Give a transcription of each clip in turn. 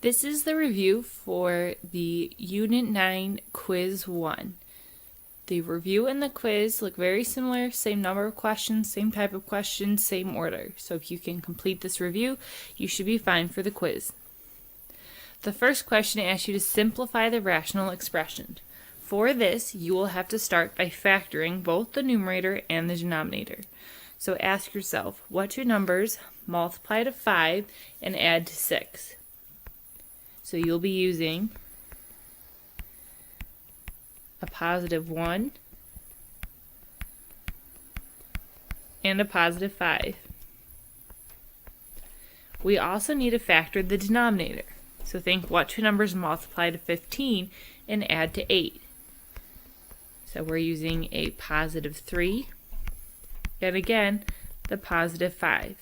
This is the review for the Unit 9 Quiz 1. The review and the quiz look very similar, same number of questions, same type of questions, same order. So if you can complete this review, you should be fine for the quiz. The first question asks you to simplify the rational expression. For this, you will have to start by factoring both the numerator and the denominator. So ask yourself, what two numbers multiply to 5 and add to 6? So you'll be using a positive 1 and a positive 5. We also need to factor the denominator. So think, what two numbers multiply to 15 and add to 8? So we're using a positive 3 and again the positive 5.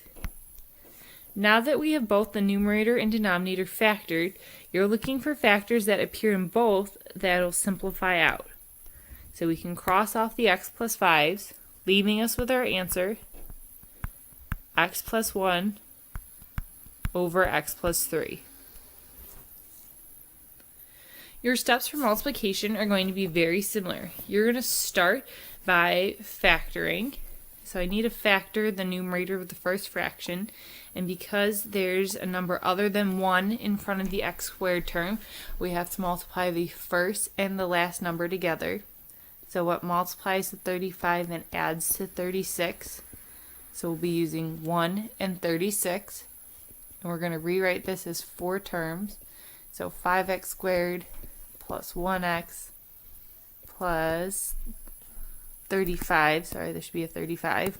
Now that we have both the numerator and denominator factored, you're looking for factors that appear in both that'll simplify out. So we can cross off the x plus 5's, leaving us with our answer, x plus 1 over x plus 3. Your steps for multiplication are going to be very similar. You're going to start by factoring. So I need to factor the numerator of the first fraction, and because there's a number other than 1 in front of the x squared term, we have to multiply the first and the last number together. So what multiplies to 35 and adds to 36? So we'll be using 1 and 36, and we're going to rewrite this as 4 terms. So 5x squared plus 1x plus 35, sorry, there should be a 35,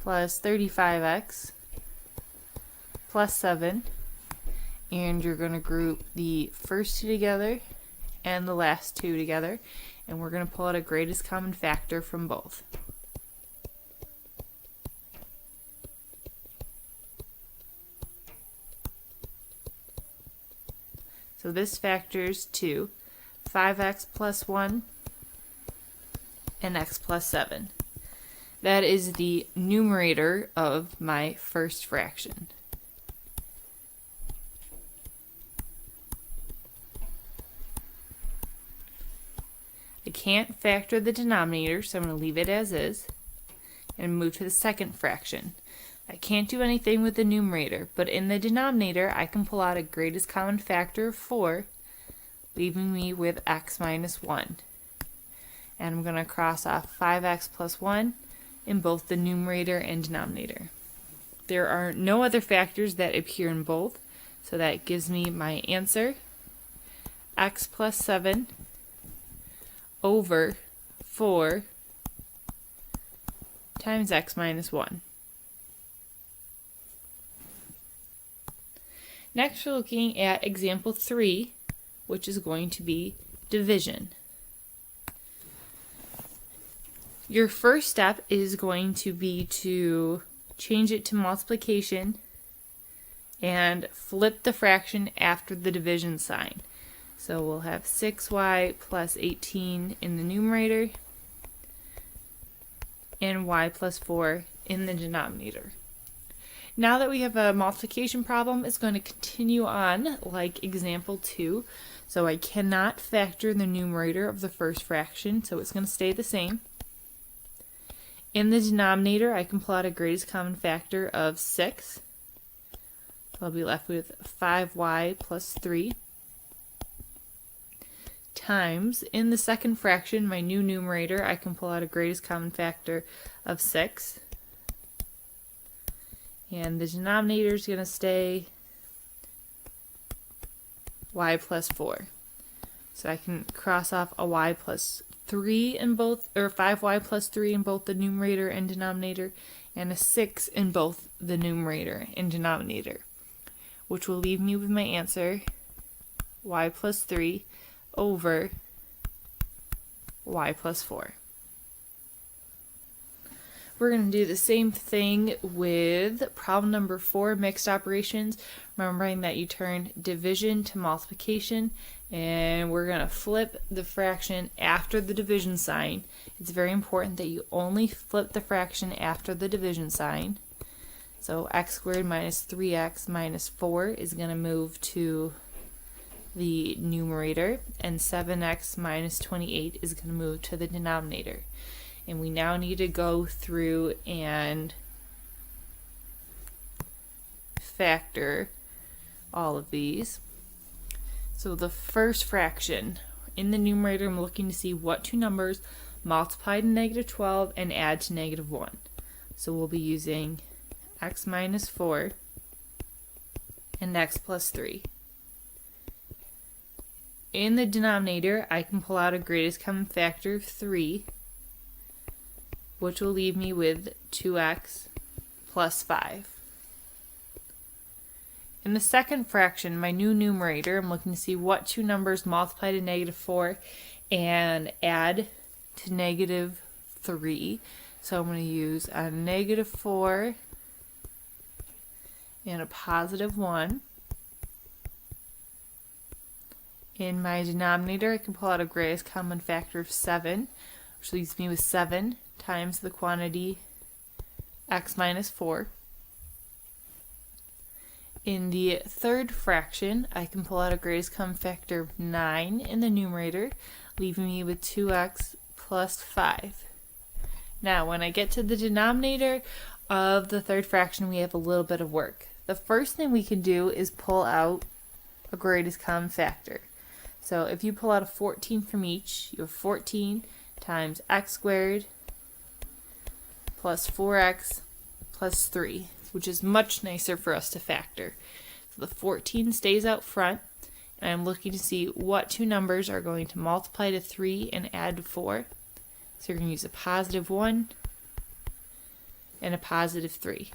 plus 35x plus 7, and you're going to group the first two together and the last two together, and we're going to pull out a greatest common factor from both. So this factors to 5x plus 1 and x plus 7. That is the numerator of my first fraction. I can't factor the denominator, so I'm going to leave it as is and move to the second fraction. I can't do anything with the numerator, but in the denominator I can pull out a greatest common factor of 4, leaving me with x minus 1. And I'm going to cross off 5x plus 1 in both the numerator and denominator. There are no other factors that appear in both, so that gives me my answer, x plus 7 over 4 times x minus 1. Next, we're looking at example 3, which is going to be division. Your first step is going to be to change it to multiplication and flip the fraction after the division sign. So we'll have 6y plus 18 in the numerator and y plus 4 in the denominator. Now that we have a multiplication problem, it's going to continue on like example 2. So I cannot factor the numerator of the first fraction, so it's going to stay the same. In the denominator, I can pull out a greatest common factor of 6. So I'll be left with 5y plus 3 times, in the second fraction, my new numerator, I can pull out a greatest common factor of 6. And the denominator is going to stay y plus 4. So I can cross off a y plus 3 in both, or 5y plus 3 in both the numerator and denominator, and a 6 in both the numerator and denominator, which will leave me with my answer, y plus 3 over y plus 4. We're going to do the same thing with problem number 4, mixed operations, remembering that you turn division to multiplication, and we're going to flip the fraction after the division sign. It's very important that you only flip the fraction after the division sign. So x squared minus 3x minus 4 is going to move to the numerator, and 7x minus 28 is going to move to the denominator. And we now need to go through and factor all of these. So the first fraction, in the numerator I'm looking to see what two numbers multiply to negative 12 and add to negative 1. So we'll be using x minus 4 and x plus 3. In the denominator, I can pull out a greatest common factor of 3, which will leave me with 2x plus 5. In the second fraction, my new numerator, I'm looking to see what two numbers multiply to negative 4 and add to negative 3. So I'm going to use a negative 4 and a positive 1. In my denominator, I can pull out a greatest common factor of 7, which leaves me with 7 times the quantity x minus 4. In the third fraction, I can pull out a greatest common factor of 9 in the numerator, leaving me with 2x plus 5. Now, when I get to the denominator of the third fraction, we have a little bit of work. The first thing we can do is pull out a greatest common factor. So if you pull out a 14 from each, you have 14 times x squared plus 4x plus 3, which is much nicer for us to factor. So the 14 stays out front, and I'm looking to see what two numbers are going to multiply to 3 and add to 4. So you're going to use a positive 1 and a positive 3.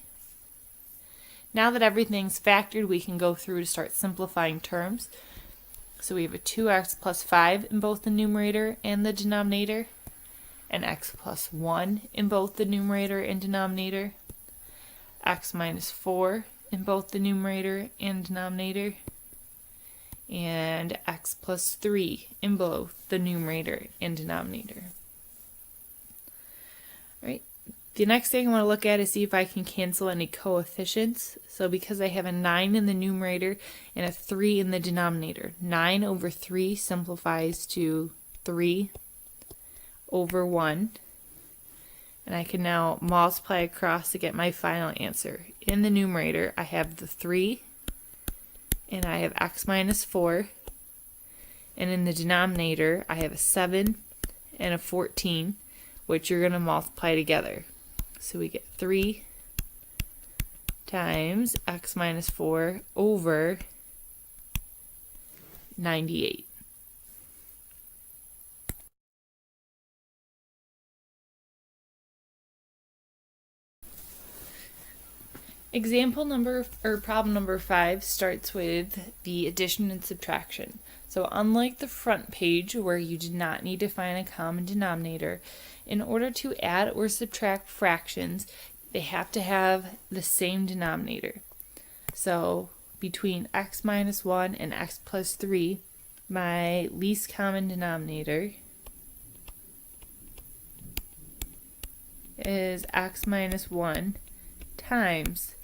Now that everything's factored, we can go through to start simplifying terms. So we have a 2x plus 5 in both the numerator and the denominator, and x plus 1 in both the numerator and denominator, x minus 4 in both the numerator and denominator, and x plus 3 in both the numerator and denominator. All right. The next thing I want to look at is see if I can cancel any coefficients. So because I have a 9 in the numerator and a 3 in the denominator, 9 over 3 simplifies to 3 over 1. And I can now multiply across to get my final answer. In the numerator, I have the 3, and I have x minus 4. And in the denominator, I have a 7 and a 14, which you're going to multiply together. So we get 3 times x minus 4 over 98. Example number, or problem number 5, starts with the addition and subtraction. So unlike the front page where you did not need to find a common denominator, in order to add or subtract fractions, they have to have the same denominator. So between x minus 1 and x plus 3, my least common denominator is x minus 1 times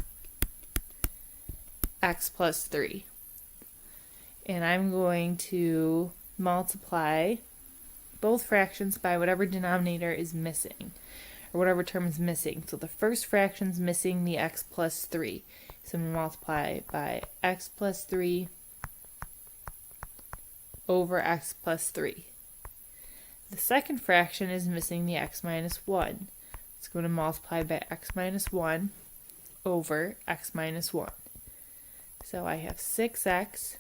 x plus 3. And I'm going to multiply both fractions by whatever denominator is missing, or whatever term is missing. So the first fraction is missing the x plus 3. So I'm going to multiply by x plus 3 over x plus 3. The second fraction is missing the x minus 1. It's going to multiply by x minus 1 over x minus 1. So I have 6x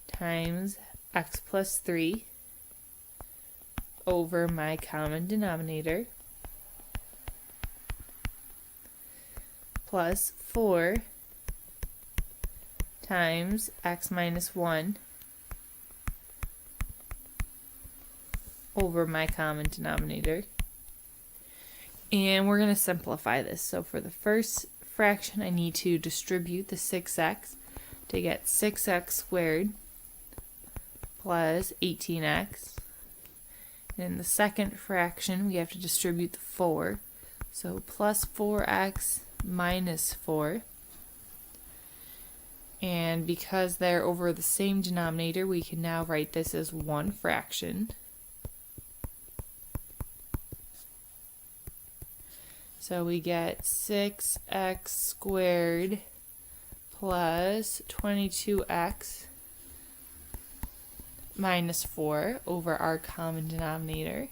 times x plus 3 over my common denominator plus 4 times x minus 1 over my common denominator. And we're going to simplify this. So for the first fraction, I need to distribute the 6x to get 6x squared plus 18x. And in the second fraction, we have to distribute the 4. So plus 4x minus 4. And because they're over the same denominator, we can now write this as one fraction. So we get 6x squared plus 22x minus 4 over our common denominator.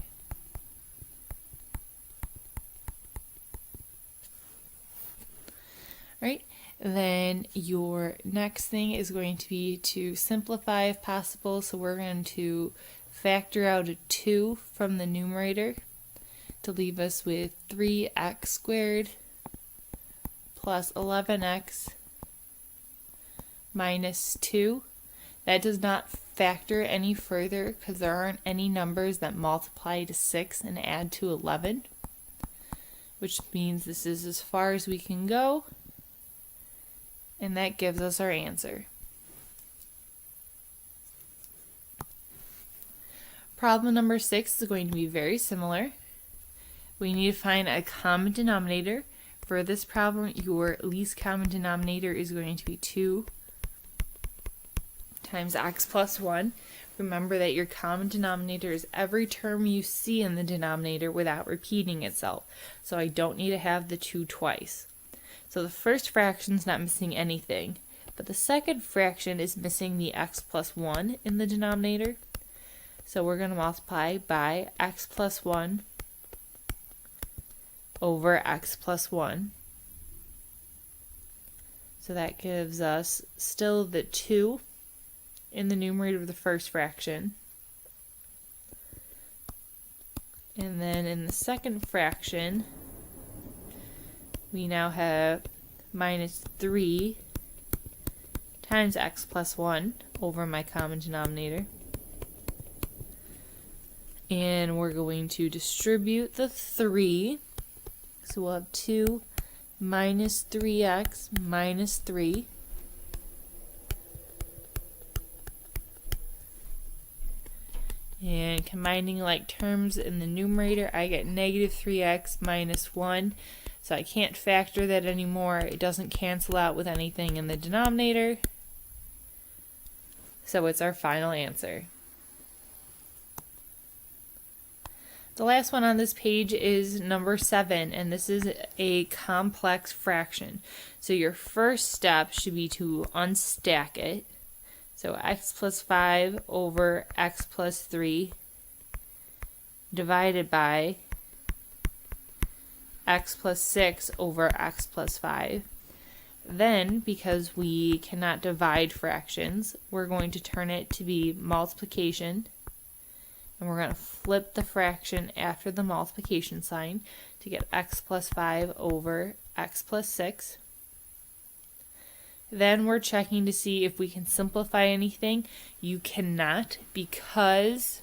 Right? Then your next thing is going to be to simplify if possible. So we're going to factor out a 2 from the numerator to leave us with 3x squared plus 11x minus 2. That does not factor any further because there aren't any numbers that multiply to 6 and add to 11, which means this is as far as we can go, and that gives us our answer. Problem number 6 is going to be very similar. We need to find a common denominator. For this problem, your least common denominator is going to be 2 times x plus 1. Remember that your common denominator is every term you see in the denominator without repeating itself. So I don't need to have the 2 twice. So the first fraction is not missing anything, but the second fraction is missing the x plus 1 in the denominator. So we're going to multiply by x plus 1 over x plus 1. So that gives us still the 2 in the numerator of the first fraction. And then in the second fraction, we now have minus 3 times x plus 1 over my common denominator. And we're going to distribute the 3. So we'll have 2 minus 3x minus 3. And combining like terms in the numerator, I get negative 3x minus 1. So I can't factor that anymore. It doesn't cancel out with anything in the denominator. So it's our final answer. The last one on this page is number 7, and this is a complex fraction. So your first step should be to unstack it. So x plus 5 over x plus 3 divided by x plus 6 over x plus 5. Then, because we cannot divide fractions, we're going to turn it to be multiplication. And we're going to flip the fraction after the multiplication sign to get x plus 5 over x plus 6. Then we're checking to see if we can simplify anything. You cannot because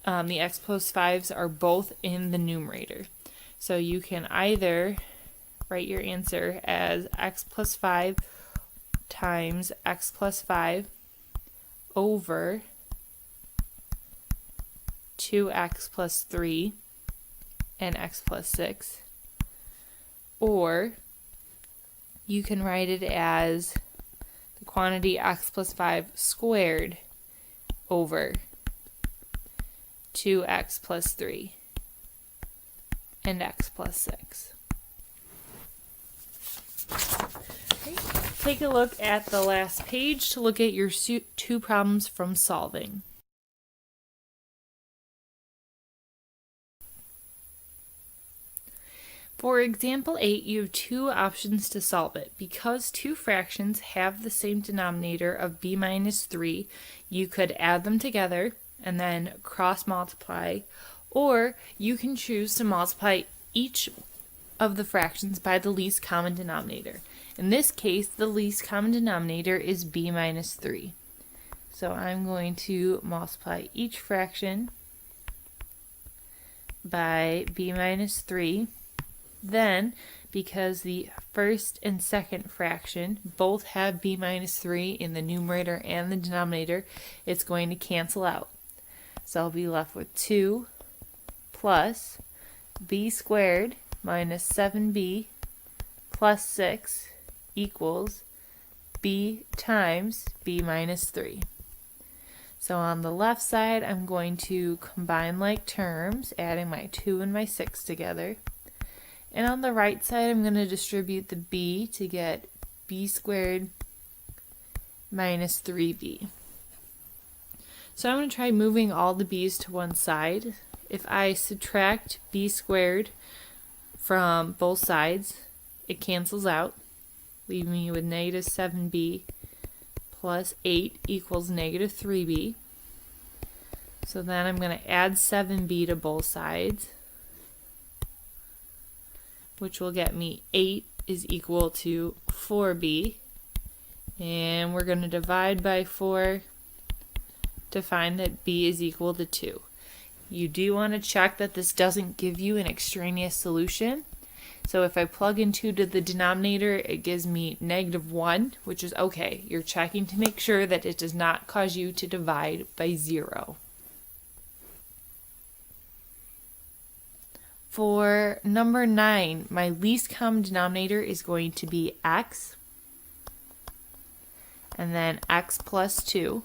the x plus 5s are both in the numerator. So you can either write your answer as x plus 5 times x plus 5 over 2x plus 3 and x plus 6, or you can write it as the quantity x plus 5 squared over 2x plus 3 and x plus 6. Okay. Take a look at the last page to look at your 2 problems from solving. For example 8, you have 2 options to solve it. Because 2 fractions have the same denominator of b minus 3, you could add them together and then cross multiply, or you can choose to multiply each of the fractions by the least common denominator. In this case, the least common denominator is b minus 3. So I'm going to multiply each fraction by b minus 3. Then, because the first and second fraction both have b minus 3 in the numerator and the denominator, it's going to cancel out. So I'll be left with 2 plus b squared minus 7b plus 6 equals b times b minus 3. So on the left side, I'm going to combine like terms, adding my 2 and my 6 together. And on the right side, I'm going to distribute the b to get b squared minus 3b. So I'm going to try moving all the b's to one side. If I subtract b squared from both sides, it cancels out, leaving me with negative 7b plus 8 equals negative 3b. So then I'm going to add 7b to both sides, which will get me 8 is equal to 4b. And we're going to divide by 4 to find that b is equal to 2. You do want to check that this doesn't give you an extraneous solution. So if I plug in 2 to the denominator, it gives me negative 1, which is okay. You're checking to make sure that it does not cause you to divide by 0. For number 9, my least common denominator is going to be x, and then x plus 2.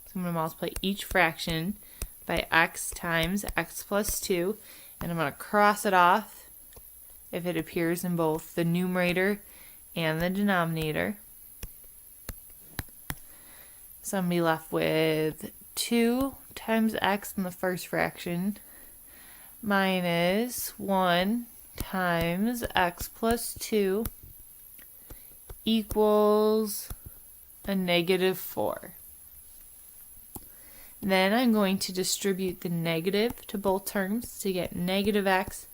So I'm going to multiply each fraction by x times x plus 2, and I'm going to cross it off if it appears in both the numerator and the denominator. So I'm going to be left with 2 times x in the first fraction minus 1 times x plus 2 equals a negative 4. Then I'm going to distribute the negative to both terms to get negative x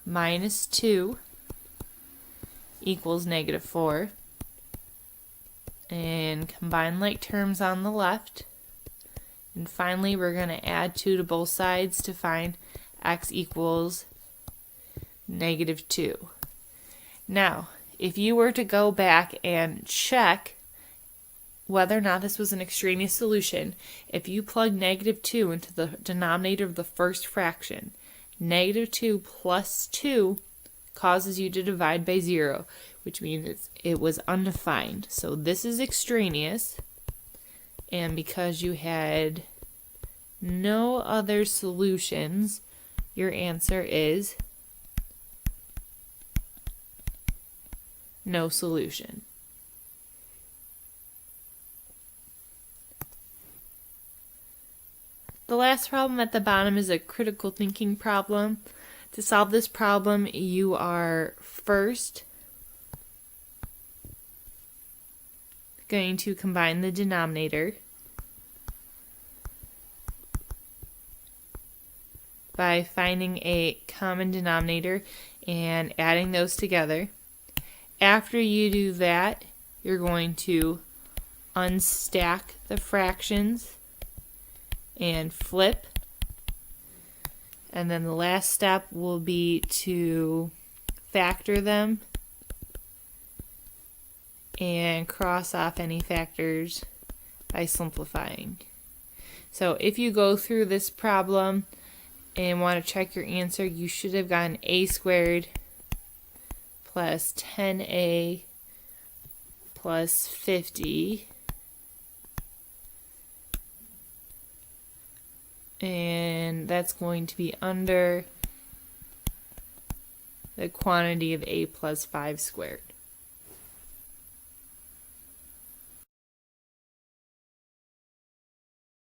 minus 2 equals negative 4. And combine like terms on the left. And finally, we're going to add 2 to both sides to find x equals negative 2. Now, if you were to go back and check whether or not this was an extraneous solution, if you plug negative 2 into the denominator of the first fraction, negative 2 plus 2 causes you to divide by 0, which means it was undefined. So this is extraneous, and because you had no other solutions, your answer is no solution. The last problem at the bottom is a critical thinking problem. To solve this problem, you are first going to combine the denominator by finding a common denominator and adding those together. After you do that, you're going to unstack the fractions and flip, and then the last step will be to factor them and cross off any factors by simplifying. So if you go through this problem and want to check your answer, you should have gotten a squared plus 10a plus 50, and that's going to be under the quantity of a plus 5 squared.